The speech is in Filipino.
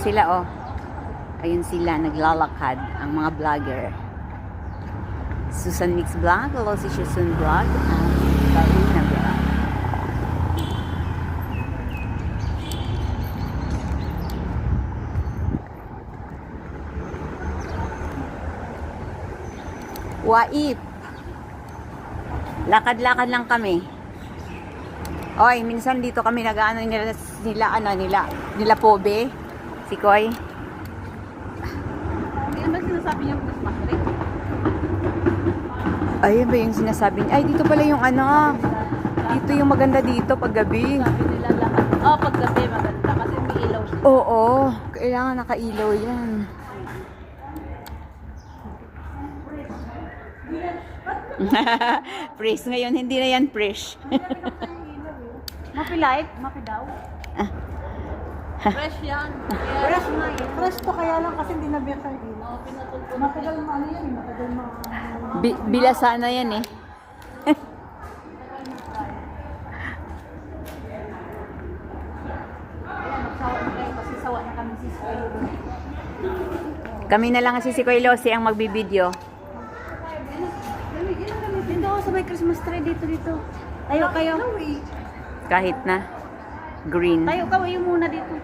sila, oh. Ayun sila, naglalakad. Ang mga vlogger. Susan Mix Vlog. Hello, si Susan Vlog. Karina Vlog. Waip. Lakad-lakad lang kami. Oy, minsan dito kami nag-ano nila Pobe. Si Koy. Ano ba sinasabi niyo mas masri? Ayun ba yung sinasabi niya? Ay, dito pala yung ano. Dito yung maganda dito pag gabi. Sabi nila lahat. Oh, pag gabi maganda kasi may ilaw siya. Oo, kailangan nakailaw yan. Fresh ngayon, hindi na yan fresh. Mapilait? Mapidaw? Fresh yan. Fresh na yun. Fresh to kaya lang kasi hindi na beer sardine. Oh, pinatulpo. Matagal ano yan, matagal Bilasa na yan eh. Magsawa na kayo kasi sawa na kami si Square. Kami na lang si Koy Losi ang magbibideo. Dito ako sa may Christmas tree dito. Tayo kayo. Kahit na green. Tayo kayo muna dito.